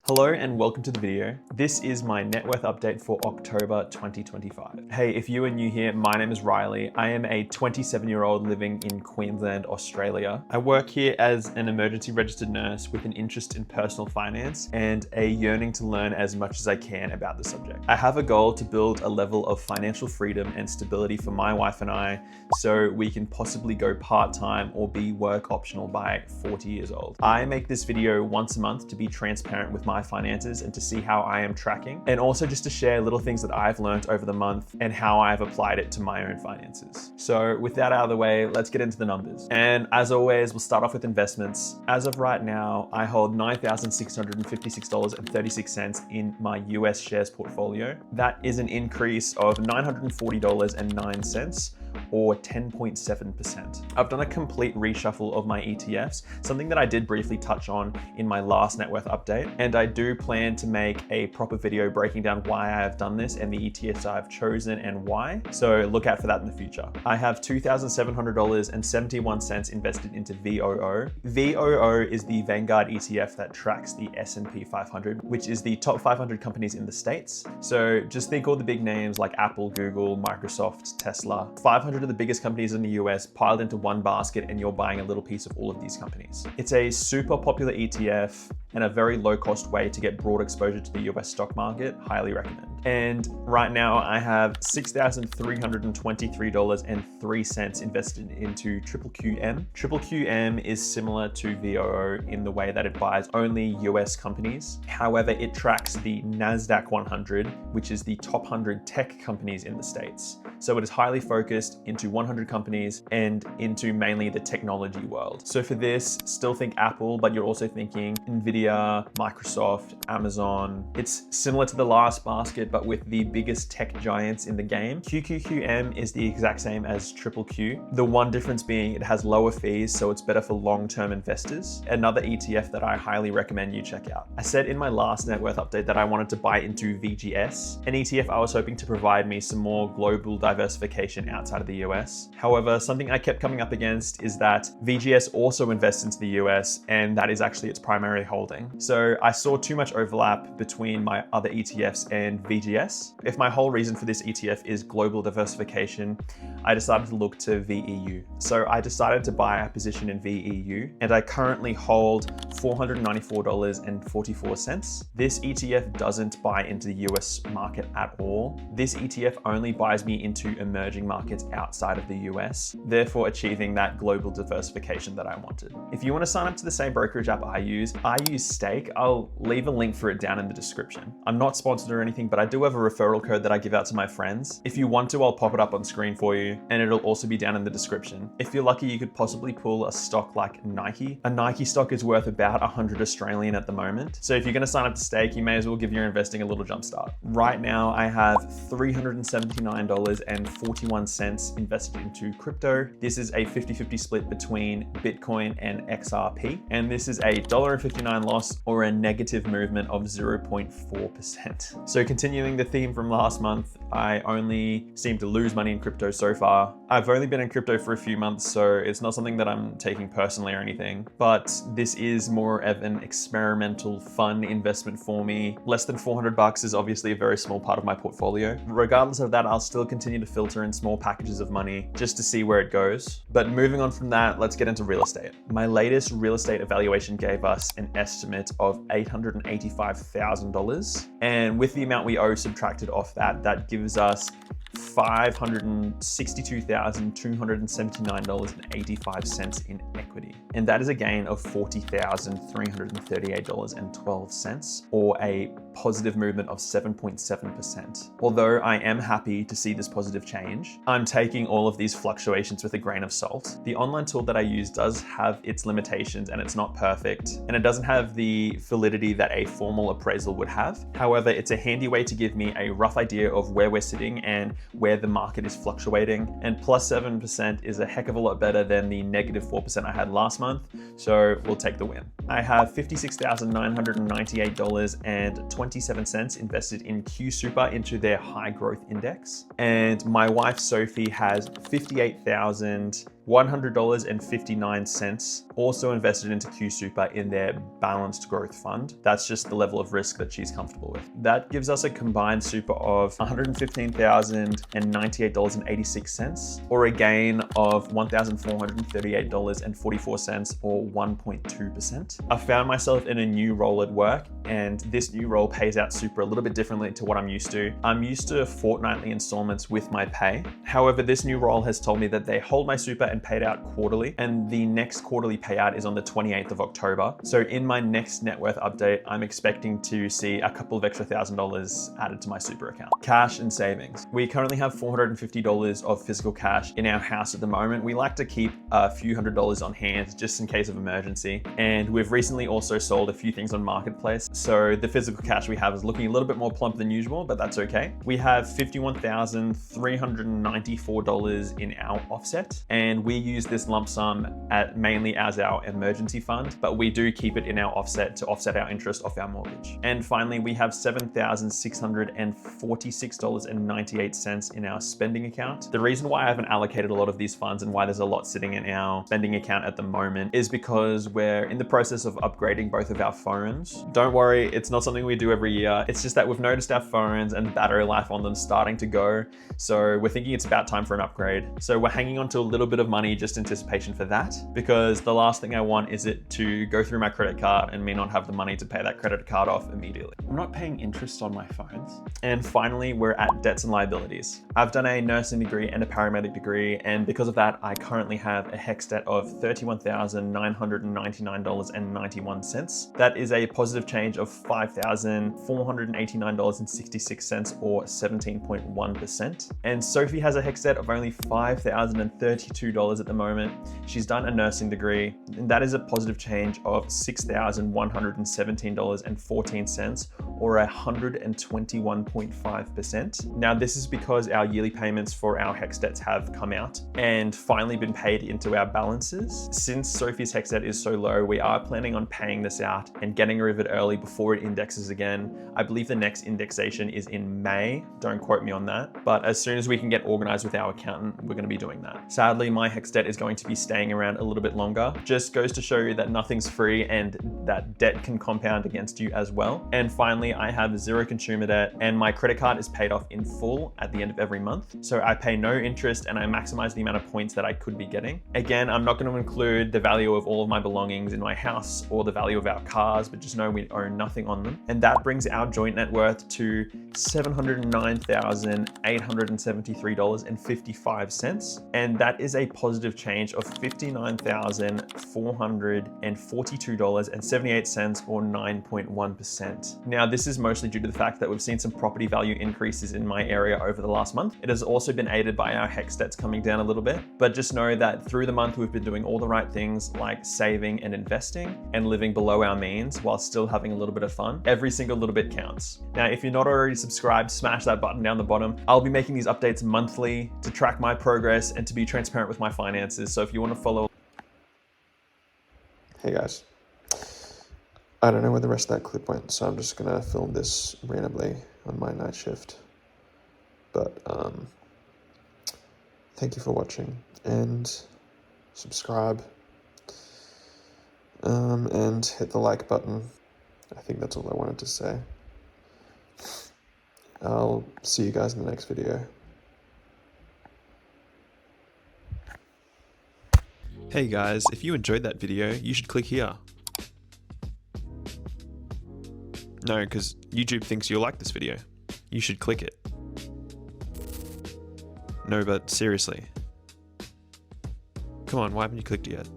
Hello and welcome to the video. This is my net worth update for October 2025. Hey, if you are new here, my name is Riley. I am a 27-year-old living in Queensland, Australia. I work here as an emergency registered nurse with an interest in personal finance and a yearning to learn as much as I can about the subject. I have a goal to build a level of financial freedom and stability for my wife and I so we can possibly go part-time or be work optional by 40 years old. I make this video once a month to be transparent with my finances and to see how I am tracking, and also just to share little things that I've learned over the month and how I've applied it to my own finances. So with that out of the way, let's get into the numbers. And as always, we'll start off with investments. As of right now, I hold $9,656.36 in my US shares portfolio. That is an increase of $940.09 or 10.7%. I've done a complete reshuffle of my ETFs, something that I did briefly touch on in my last net worth update. And I do plan to make a proper video breaking down why I have done this and the ETFs I've chosen and why. So look out for that in the future. I have $2,700.71 invested into VOO. VOO is the Vanguard ETF that tracks the S&P 500, which is the top 500 companies in the States. So just think all the big names like Apple, Google, Microsoft, Tesla. 500 of the biggest companies in the US piled into one basket, and you're buying a little piece of all of these companies. It's a super popular ETF and a very low cost way to get broad exposure to the US stock market. Highly recommend. And right now I have $6,323.03 invested into QQM. QQM is similar to VOO in the way that it buys only US companies. However, it tracks the NASDAQ 100, which is the top 100 tech companies in the States. So it is highly focused into 100 companies and into mainly the technology world. So for this, still think Apple, but you're also thinking Nvidia, Microsoft, Amazon. It's similar to the last basket, but with the biggest tech giants in the game. QQM is the exact same as QQQ. The one difference being it has lower fees, so it's better for long-term investors. Another ETF that I highly recommend you check out. I said in my last net worth update that I wanted to buy into VGS, an ETF I was hoping to provide me some more global diversification outside of the US. However, something I kept coming up against is that VGS also invests into the US, and that is actually its primary holding. So I saw too much overlap between my other ETFs and VGS. If my whole reason for this ETF is global diversification, I decided to look to VEU. So I decided to buy a position in VEU, and I currently hold $494.44. This ETF doesn't buy into the US market at all. This ETF only buys me into emerging markets outside of the US, therefore achieving that global diversification that I wanted. If you want to sign up to the same brokerage app I use Stake. I'll leave a link for it down in the description. I'm not sponsored or anything, but I do have a referral code that I give out to my friends. If you want to, I'll pop it up on screen for you, and it'll also be down in the description. If you're lucky, you could possibly pull a stock like Nike. A Nike stock is worth about 100 Australian at the moment. So if you're going to sign up to Stake, you may as well give your investing a little jump start. Right now, I have $379.41 invested into crypto. This is a 50-50 split between Bitcoin and XRP, and this is a $1.59 loss or a negative movement of 0.4%. So continuing the theme from last month, I only seem to lose money in crypto so far. I've only been in crypto for a few months, so it's not something that I'm taking personally or anything, but this is more of an experimental, fun investment for me. Less than 400 bucks is obviously a very small part of my portfolio. Regardless of that, I'll still continue to filter in small packages of money just to see where it goes. But moving on from that, let's get into real estate. My latest real estate evaluation gave us an estimate of $885,000. And with the amount we owe subtracted off that, that gives us $562,279.85 in equity. And that is a gain of $40,338.12, or a positive movement of 7.7%. Although I am happy to see this positive change, I'm taking all of these fluctuations with a grain of salt. The online tool that I use does have its limitations, and it's not perfect, and it doesn't have the validity that a formal appraisal would have. However, it's a handy way to give me a rough idea of where we're sitting and where the market is fluctuating, and plus 7% is a heck of a lot better than the negative 4% I had last month, so we'll take the win. I have $56,998.27 invested in Q Super into their high growth index, and my wife Sophie has $58,000 $100.59 also invested into Q Super in their balanced growth fund. That's just the level of risk that she's comfortable with. That gives us a combined super of $115,098.86, or a gain of $1,438.44, or 1.2%. I found myself in a new role at work, and this new role pays out super a little bit differently to what I'm used to. I'm used to fortnightly installments with my pay. However, this new role has told me that they hold my super and pay it out quarterly, and the next quarterly payout is on the 28th of October. So in my next net worth update, I'm expecting to see a couple of extra $1,000 added to my super account. Cash and savings. We currently have $450 of physical cash in our house at the moment. We like to keep a few $100s on hand just in case of emergency. And we've recently also sold a few things on Marketplace. So the physical cash we have is looking a little bit more plump than usual, but that's okay. We have $51,394 in our offset, and we use this lump sum mainly as our emergency fund, but we do keep it in our offset to offset our interest off our mortgage. And finally, we have $7,646.98 in our spending account. The reason why I haven't allocated a lot of these funds and why there's a lot sitting in our spending account at the moment is because we're in the process of upgrading both of our phones. Don't worry, it's not something we do every year. It's just that we've noticed our phones and the battery life on them starting to go. So we're thinking it's about time for an upgrade. So we're hanging on to a little bit of money just in anticipation for that, because the last thing I want is it to go through my credit card and me not have the money to pay that credit card off immediately. I'm not paying interest on my phones. And finally, we're at debts and liabilities. I've done a nursing degree and a paramedic degree, and because of that, I currently have a HECS debt of $31,999.91. That is a positive change of $5,489.66, or 17.1%. And Sophie has a HECS debt of only $5,032 at the moment. She's done a nursing degree, and that is a positive change of $6,117.14, or 121.5%. Now, this is because our yearly payments for our HECS debts have come out and finally been paid into our balances. Since Sophie's HECS debt is so low, we are planning on paying this out and getting rid of it early before it indexes again. I believe the next indexation is in May. Don't quote me on that. But as soon as we can get organized with our accountant, we're going to be doing that. Sadly, my HECS debt is going to be staying around a little bit longer. Just goes to show you that nothing's free and that debt can compound against you as well. And finally, I have zero consumer debt, and my credit card is paid off in full at the end of every month. So I pay no interest and I maximize the amount of points that I could be getting. Again, I'm not going to include the value of all of my belongings in my house or the value of our cars, but just know we own nothing on them. And that brings our joint net worth to $709,873.55. And that is a positive change of $59,442.78, or 9.1%. Now, this is mostly due to the fact that we've seen some property value increases in my area over the last month. It has also been aided by our HECS debts coming down a little bit, but just know that through the month, we've been doing all the right things like saving and investing and living below our means while still having a little bit of fun. Every single little bit counts. Now, if you're not already subscribed, smash that button down the bottom. I'll be making these updates monthly to track my progress and to be transparent with my finances. So if you want to follow. Hey guys, I don't know where the rest of that clip went, so I'm just gonna film this randomly on my night shift. But thank you for watching, and subscribe, and hit the like button. I think that's all I wanted to say. I'll see you guys in the next video. Hey guys, if you enjoyed that video, you should click here. No, because YouTube thinks you'll like this video. You should click it. No, but seriously. Come on, why haven't you clicked it yet?